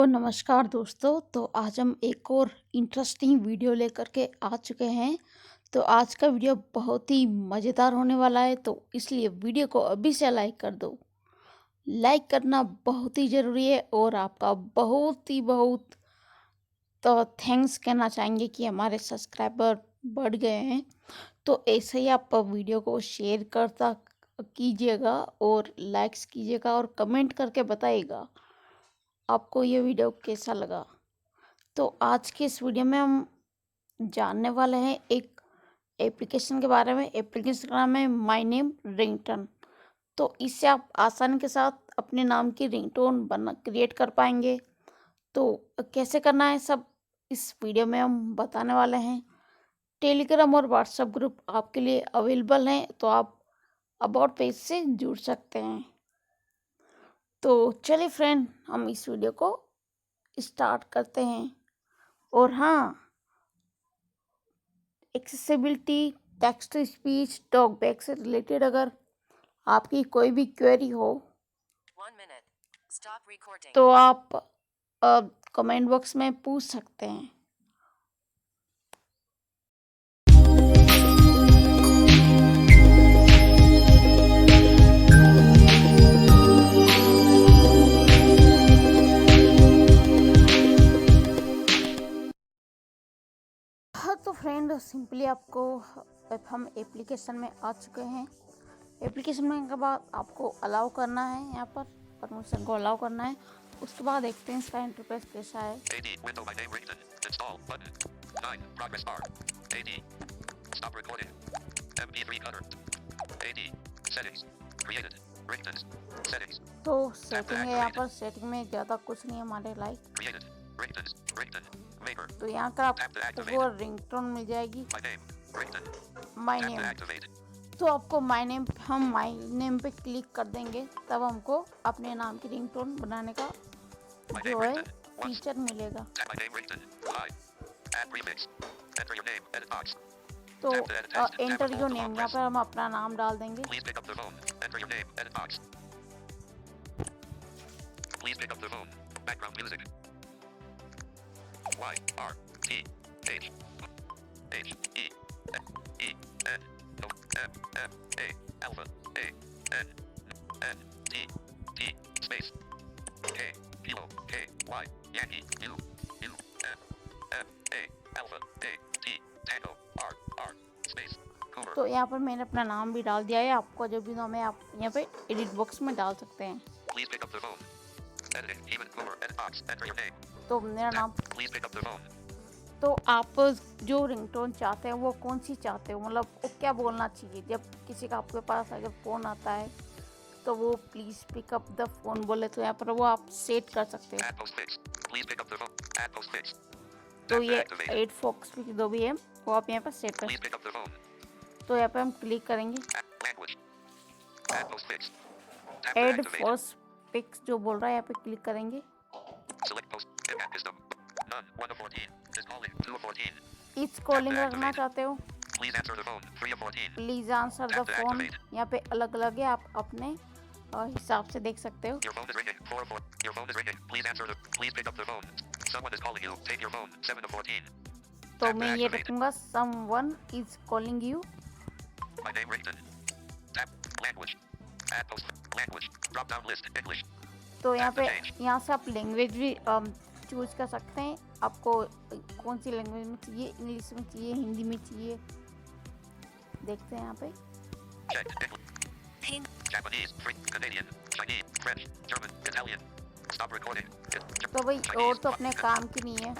तो नमस्कार दोस्तों। तो आज हम एक और इंटरेस्टिंग वीडियो लेकर के आ चुके हैं। तो आज का वीडियो बहुत ही मज़ेदार होने वाला है, तो इसलिए वीडियो को अभी से लाइक कर दो। लाइक करना बहुत ही ज़रूरी है और आपका बहुत तो थैंक्स कहना चाहेंगे कि हमारे सब्सक्राइबर बढ़ गए हैं। तो ऐसे ही आप वीडियो को शेयर करता कीजिएगा और लाइक्स कीजिएगा और कमेंट करके बताइएगा आपको ये वीडियो कैसा लगा। तो आज के इस वीडियो में हम जानने वाले हैं एक एप्लीकेशन के बारे में। एप्लीकेशन का नाम है माय नेम रिंगटोन। तो इससे आप आसानी के साथ अपने नाम की रिंगटोन बना क्रिएट कर पाएंगे। तो कैसे करना है सब इस वीडियो में हम बताने वाले हैं। टेलीग्राम और व्हाट्सएप ग्रुप आपके लिए अवेलेबल हैं, तो आप अबाउट पेज से जुड़ सकते हैं। तो चलिए फ्रेंड, हम इस वीडियो को स्टार्ट करते हैं। और हाँ, accessibility, text to speech, talkback से रिलेटेड अगर आपकी कोई भी क्वेरी हो तो आप कमेंट बॉक्स में पूछ सकते हैं। हाँ तो फ्रेंड, सिंपली आपको हम एप्लीकेशन में आ चुके हैं। एप्लीकेशन में के बाद आपको अलाउ करना है, यहाँ पर परमिशन को अलाउ करना है। उसके बाद देखते हैं इसका इंटरफेस कैसा है। तो सेटिंग है, यहाँ पर सेटिंग में ज़्यादा कुछ नहीं है हमारे लाइक। तो यहाँ का आपको रिंगटोन मिल जाएगी माय नेम। तो आपको माय नेम, हम माय नेम पे क्लिक कर देंगे, तब हमको अपने नाम की रिंगटोन बनाने का जो है फीचर मिलेगा। तो एंटर योर नेम, यहाँ पर हम अपना नाम डाल देंगे। तो यहाँ पर मैंने अपना नाम भी डाल दिया है। आपको जो भी नाम है आप यहाँ पे एडिट बॉक्स में डाल सकते हैं। तो मेरा नाम, तो आप जो रिंगटोन चाहते हैं वो कौन सी चाहते हो, मतलब वो क्या बोलना चाहिए जब किसी का आपके पास अगर फ़ोन आता है तो वो please pick up the phone बोले, तो यहाँ पर वो आप सेट कर सकते हो। तो ये एड फॉक्स पिक जो भी है वो आप यहाँ पर सेट कर सकते हो। तो यहाँ पे हम क्लिक करेंगे, एड फर्स्ट पिक्स जो बोल रहा है यहाँ पे क्लिक करेंगे। इट्स कॉलिंग रखना चाहते हो, प्लीज आंसर द फोन। यहाँ पे अलग अलग है, आप अपने हिसाब से देख सकते हो। तो मैं ये रखूंगा, समवन इज कॉलिंग यू। तो यहाँ से आप लैंग्वेज भी चूज कर सकते हैं, आपको कौन सी लैंग्वेज में चाहिए, इंग्लिश में चाहिए, हिंदी में चाहिए। देखते हैं यहाँ पे तो भाई और तो अपने काम की नहीं है।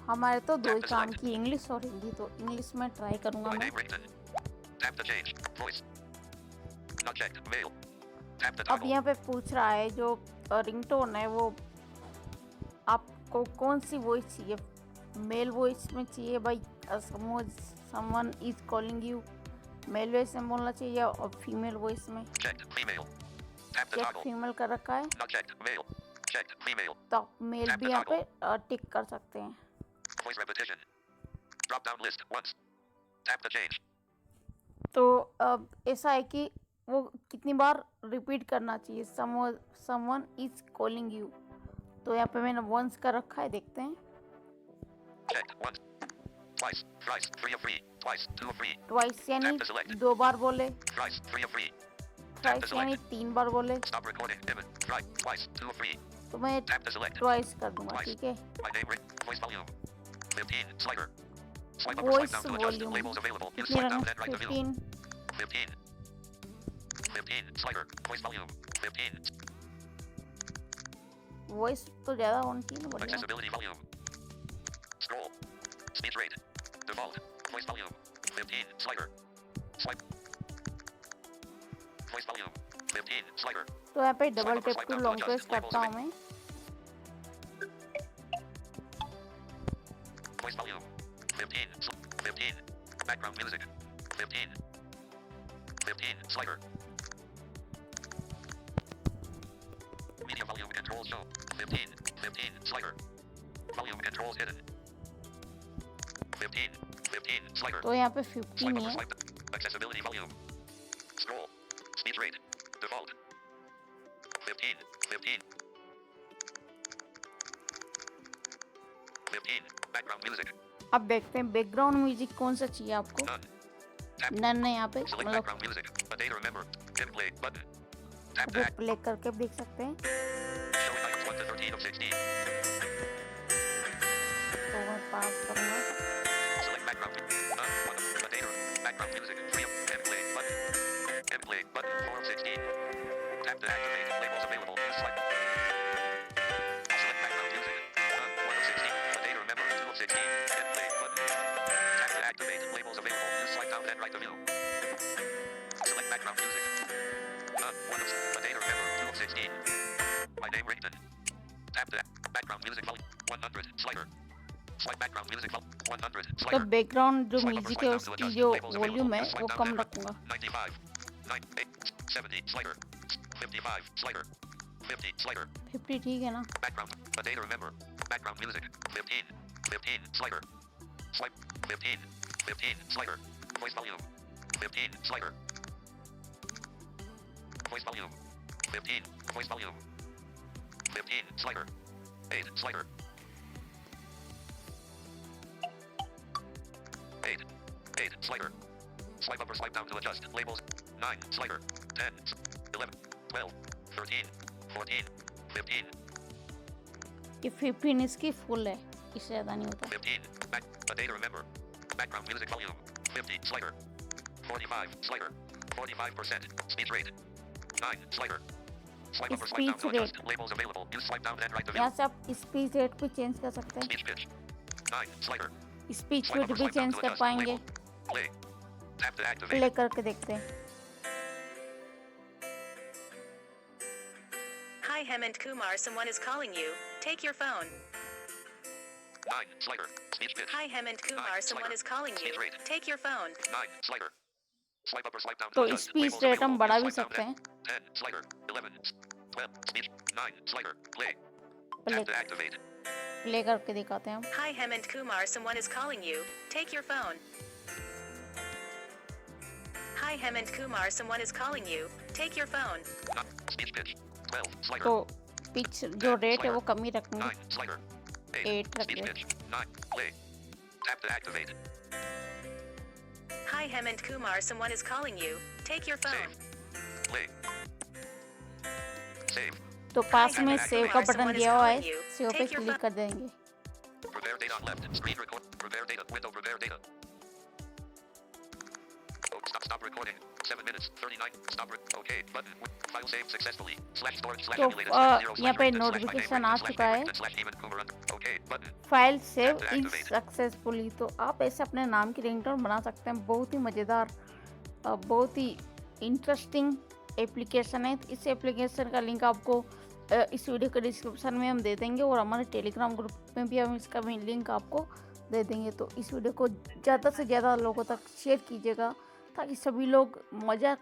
हमारे तो दो ही काम की, इंग्लिश और हिंदी। तो इंग्लिश में ट्राई करूंगा मैं। अब यहाँ पे पूछ रहा है जो रिंगटोन है वो आपको कौन सी वॉइस चाहिए, मेल वॉइस में चाहिए भाई, someone is calling you, male voice में बोलना चाहिए, और फीमेल वॉइस में। चेक फीमेल कर रखा है, तो आप मेल भी यहाँ पे टिक कर सकते हैं। तो ऐसा है कि वो कितनी बार रिपीट करना चाहिए, समवन इज कॉलिंग यू। तो यहाँ पे मैंने वंस का रखा है, देखते हैं। ट्वाइस यानी 2 बार बोले, थ्राइस यानी 3 बार बोले। तो मैं ट्वाइस कर दूंगा, ठीक है। वॉइस वॉल्यूम कितनी रखना, 15। वॉइस तो ज्यादा होनी चाहिए, बढ़िया। तो यहाँ पे double tap to long press करता हूँ मैं। Media volume controls show. 15. Slider. Volume controls hidden. 15 slider. तो यहाँ पे 15 है। Accessibility volume. Scroll. Speech rate. Default. 15. 15. Background music. अब देखते हैं बैकग्राउंड म्यूजिक कौन सा चाहिए आपको। नन है यहाँ पे, मतलब वो प्ले करके देख सकते हैं। तो मैं पास करूँगा। My name ringtone. Tap the background music volume 100 slider. Swipe background music volume 100 तो slider. बैकग्राउंड जो म्यूजिक है उसकी जो वॉल्यूम है वो कम रखूंगा। 95 98 70 slider. 55 slider. 50 slider. 50 ठीक है ना। Background a day to remember. Background music 15 slider. Swipe 15 slider. Voice volume 15 slider. Voice volume 15 voice volume 15 slider. 8 slider. 8 slider. Swipe up or swipe down to adjust labels. 9 slider. 10 11 12 13 14 15 ये 15 इसकी full है, इससे ज़्यादा नहीं होता। 15 back a day to remember. Background music volume 50 slider. 45 slider. 45% speech rate. 9 slider. Swipe up or swipe down to adjust labels available. Use swipe down then write the यहाँ से आप स्पीच रेट भी change कर सकते हैं। speech pitch. 9 slider. Speech rate भी change कर पाएंगे। Play. Tap to activate. Play करके देखते हैं। Hi Hemant Kumar, someone is calling you. Take your phone. 9 slider. Speech pitch. Hi Hemant Kumar, someone is calling you. Take your phone. 9 slider. Swipe up or swipe down to तो adjust speech labels rate हम available. बढ़ा Use भी swipe down सकते हैं। then. 10 slider. 11 12 speech. 9 slider. Play. Play Tap to activate. Play करके दिखाते हैं हम। Hi Hemant Kumar, someone is calling you. Take your phone. Hi Hemant Kumar, someone is calling you. Take your phone. Speech pitch. 12 slider. तो pitch जो rate है वो कम ही रखेंगे, 9 slider. 8 रख Speech they. pitch. 9 play. Tap to activate. Hi Hemant Kumar, someone is calling you. Take your phone. Save. Play. Save. तो पास में save का button दिया हुआ है, सेव पे क्लिक कर देंगे। Prepare data on left. Screen record. Prepare data. Window. Prepare data. Oh, stop recording. 7 minutes. 39. Okay. Button. File saved successfully. /storage तो /emulated यहाँ पे नोटिफिकेशन आ चुका है, Okay. Button. File save is successfully. तो आप ऐसे अपने नाम की रिंगटोन बना सकते हैं। बहुत ही मज़ेदार, बहुत ही इंटरेस्टिंग एप्लीकेशन है। इस एप्लीकेशन का लिंक आपको इस वीडियो के डिस्क्रिप्शन में हम दे देंगे और हमारे टेलीग्राम ग्रुप में भी हम इसका भी लिंक आपको दे देंगे। तो इस वीडियो को ज़्यादा से ज़्यादा लोगों तक शेयर कीजिएगा ताकि सभी लोग मज़ा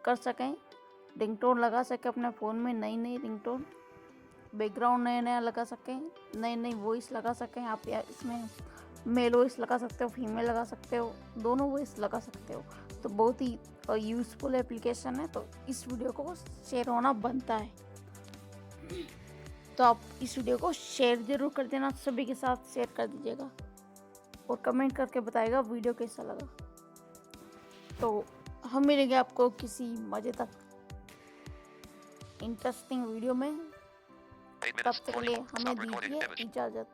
कर सकें, रिंगटोन लगा सकें अपने फ़ोन में। नई नई रिंगटोन, बैकग्राउंड नया नया लगा सकें, नई नई वॉइस लगा सकें। आप इसमें मेल वॉइस लगा सकते हो, फीमेल लगा सकते हो, दोनों वॉइस लगा सकते हो। तो बहुत ही यूज़फुल एप्लीकेशन है, तो इस वीडियो को शेयर होना बनता है। तो आप इस वीडियो को शेयर ज़रूर कर देना, सभी के साथ शेयर कर दीजिएगा और कमेंट करके बताइएगा वीडियो कैसा लगा। तो हम मिलेंगे आपको किसी मज़ेदार इंटरेस्टिंग वीडियो में। 8 तब minutes, तक के 40. लिए हमें Stop recording दीजिए image. इजाज़त।